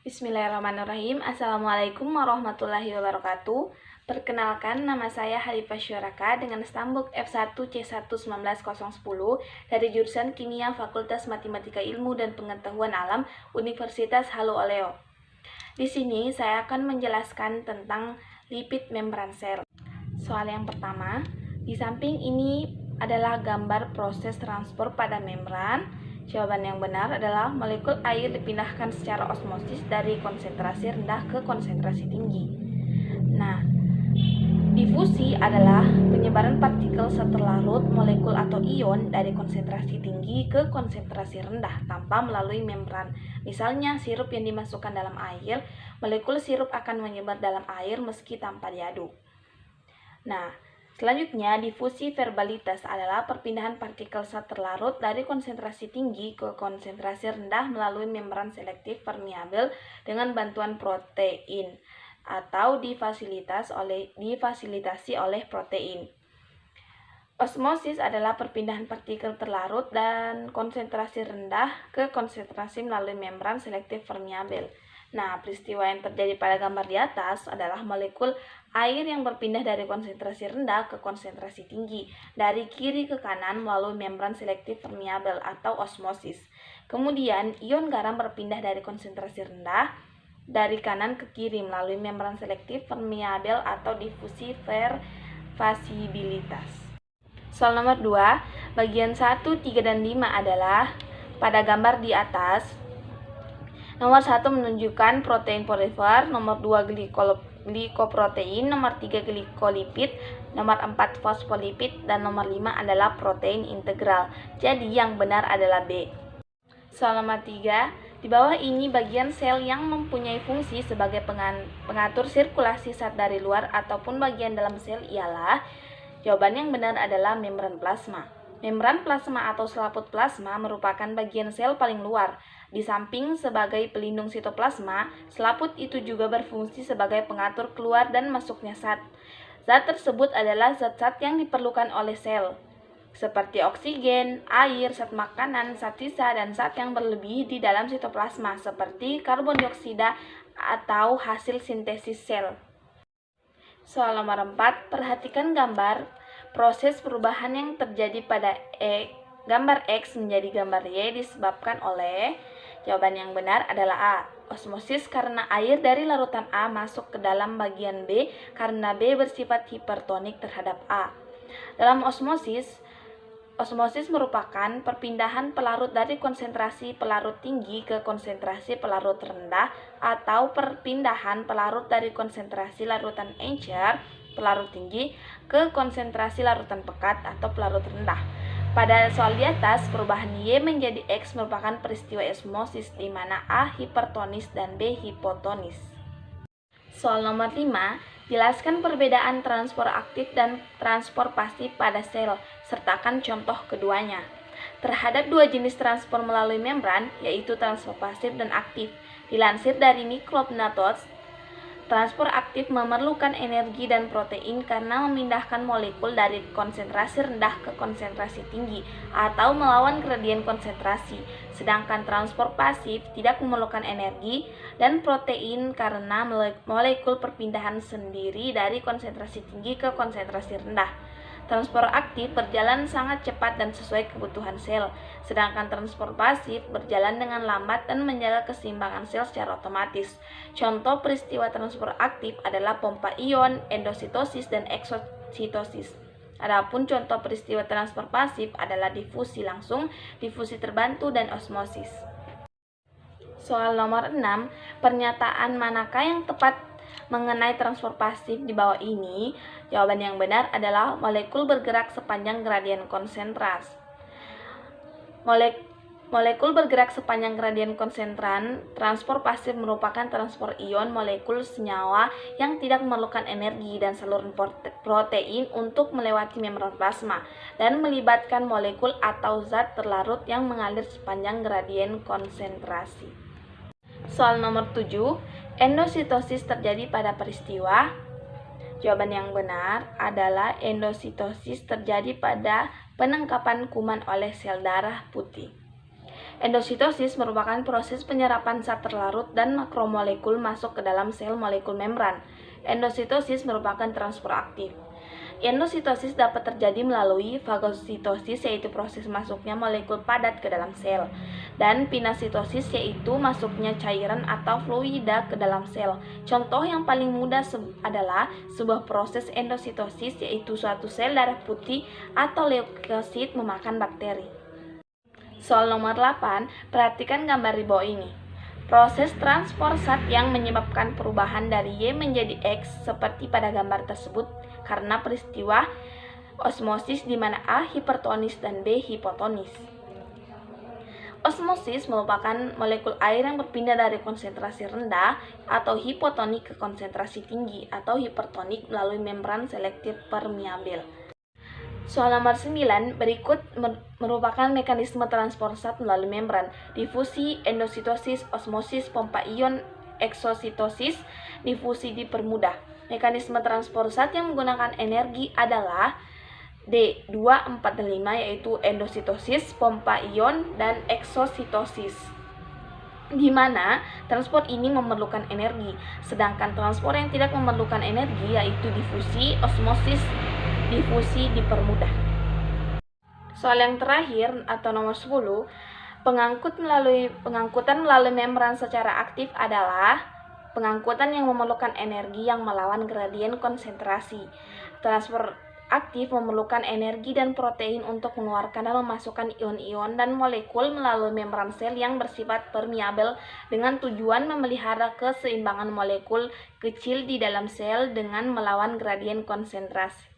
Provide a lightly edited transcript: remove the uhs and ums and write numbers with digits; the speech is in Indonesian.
Bismillahirrahmanirrahim. Assalamualaikum warahmatullahi wabarakatuh. Perkenalkan, nama saya Halifah Syuraka dengan stambuk F1C1 19010 dari jurusan Kimia Fakultas Matematika Ilmu dan Pengetahuan Alam Universitas Halu Oleo. Di sini saya akan menjelaskan tentang lipid membran sel. Soal yang pertama, di samping ini adalah gambar proses transport pada membran. Jawaban yang benar adalah molekul air dipindahkan secara osmosis dari konsentrasi rendah ke konsentrasi tinggi. Nah, difusi adalah penyebaran partikel seterlarut molekul atau ion dari konsentrasi tinggi ke konsentrasi rendah tanpa melalui membran. Misalnya, sirup yang dimasukkan dalam air, molekul sirup akan menyebar dalam air meski tanpa diaduk. Nah, selanjutnya, difusi verbalitas adalah perpindahan partikel zat terlarut dari konsentrasi tinggi ke konsentrasi rendah melalui membran selektif permeabel dengan bantuan protein atau difasilitasi oleh protein. Osmosis adalah perpindahan partikel terlarut dan konsentrasi rendah ke konsentrasi melalui membran selektif permeabel. Nah, peristiwa yang terjadi pada gambar di atas adalah molekul air yang berpindah dari konsentrasi rendah ke konsentrasi tinggi, dari kiri ke kanan melalui membran selektif permeabel atau osmosis. Kemudian, ion garam berpindah dari konsentrasi rendah dari kanan ke kiri melalui membran selektif permeabel atau difusi pervasibilitas. Soal nomor 2, bagian 1, 3, dan 5 adalah pada gambar di atas. Nomor 1 menunjukkan protein polimer, nomor 2 glikoprotein, nomor 3 glikolipid, nomor 4 fosfolipid, dan nomor 5 adalah protein integral. Jadi yang benar adalah B. Soal nomor 3, di bawah ini bagian sel yang mempunyai fungsi sebagai pengatur sirkulasi zat dari luar ataupun bagian dalam sel ialah. Jawaban yang benar adalah membran plasma. Membran plasma atau selaput plasma merupakan bagian sel paling luar. Di samping sebagai pelindung sitoplasma, selaput itu juga berfungsi sebagai pengatur keluar dan masuknya zat. Zat tersebut adalah zat-zat yang diperlukan oleh sel, seperti oksigen, air, zat makanan, zat sisa, dan zat yang berlebih di dalam sitoplasma, seperti karbon dioksida atau hasil sintesis sel. Soal nomor 4, perhatikan gambar proses perubahan yang terjadi pada gambar X menjadi gambar Y disebabkan oleh. Jawaban yang benar adalah A. Osmosis karena air dari larutan A masuk ke dalam bagian B karena B bersifat hipertonik terhadap A. Dalam osmosis merupakan perpindahan pelarut dari konsentrasi pelarut tinggi ke konsentrasi pelarut rendah atau perpindahan pelarut dari konsentrasi larutan encer pelarut tinggi ke konsentrasi larutan pekat atau pelarut rendah. Pada soal di atas, perubahan Y menjadi X merupakan peristiwa osmosis di mana A hipertonis dan B hipotonis. Soal nomor 5, jelaskan perbedaan transport aktif dan transport pasif pada sel, sertakan contoh keduanya. Terhadap dua jenis transport melalui membran, yaitu transport pasif dan aktif, dilansir dari Microbnotes, transport aktif memerlukan energi dan protein karena memindahkan molekul dari konsentrasi rendah ke konsentrasi tinggi atau melawan gradien konsentrasi. Sedangkan transport pasif tidak memerlukan energi dan protein karena molekul perpindahan sendiri dari konsentrasi tinggi ke konsentrasi rendah. Transport aktif berjalan sangat cepat dan sesuai kebutuhan sel, sedangkan transport pasif berjalan dengan lambat dan menjaga keseimbangan sel secara otomatis. Contoh peristiwa transport aktif adalah pompa ion, endositosis, dan eksositosis. Adapun contoh peristiwa transport pasif adalah difusi langsung, difusi terbantu, dan osmosis. Soal nomor 6, pernyataan manakah yang tepat mengenai transport pasif di bawah ini? Jawaban yang benar adalah molekul bergerak sepanjang gradien konsentrasi. Molekul bergerak sepanjang gradien konsentran. Transport pasif merupakan transport ion molekul senyawa yang tidak memerlukan energi dan saluran protein untuk melewati membran plasma dan melibatkan molekul atau zat terlarut yang mengalir sepanjang gradien konsentrasi. Soal nomor 7, endositosis terjadi pada peristiwa. Jawaban yang benar adalah endositosis terjadi pada penangkapan kuman oleh sel darah putih. Endositosis merupakan proses penyerapan zat terlarut dan makromolekul masuk ke dalam sel molekul membran. Endositosis merupakan transport aktif. Endositosis dapat terjadi melalui fagositosis, yaitu proses masuknya molekul padat ke dalam sel, dan pinasitosis, yaitu masuknya cairan atau fluida ke dalam sel. Contoh yang paling mudah adalah sebuah proses endositosis, yaitu suatu sel darah putih atau leukosit memakan bakteri. Soal nomor 8, perhatikan gambar di bawah ini. Proses transport zat yang menyebabkan perubahan dari Y menjadi X seperti pada gambar tersebut karena peristiwa osmosis di mana A hipertonis dan B hipotonis. Osmosis merupakan molekul air yang berpindah dari konsentrasi rendah atau hipotonik ke konsentrasi tinggi atau hipertonik melalui membran selektif permeabel. Soal nomor 9, berikut merupakan mekanisme transport zat melalui membran: difusi, endositosis, osmosis, pompa ion, eksositosis. Difusi dipermudah. Mekanisme transport zat yang menggunakan energi adalah D, 2, 4, dan 5, yaitu endositosis, pompa ion, dan eksositosis, di mana transport ini memerlukan energi, sedangkan transport yang tidak memerlukan energi yaitu difusi, osmosis, difusi dipermudah. Soal yang terakhir atau nomor 10, pengangkutan melalui membran secara aktif adalah pengangkutan yang memerlukan energi yang melawan gradien konsentrasi. Transport aktif memerlukan energi dan protein untuk mengeluarkan dan memasukkan ion-ion dan molekul melalui membran sel yang bersifat permeabel dengan tujuan memelihara keseimbangan molekul kecil di dalam sel dengan melawan gradien konsentrasi.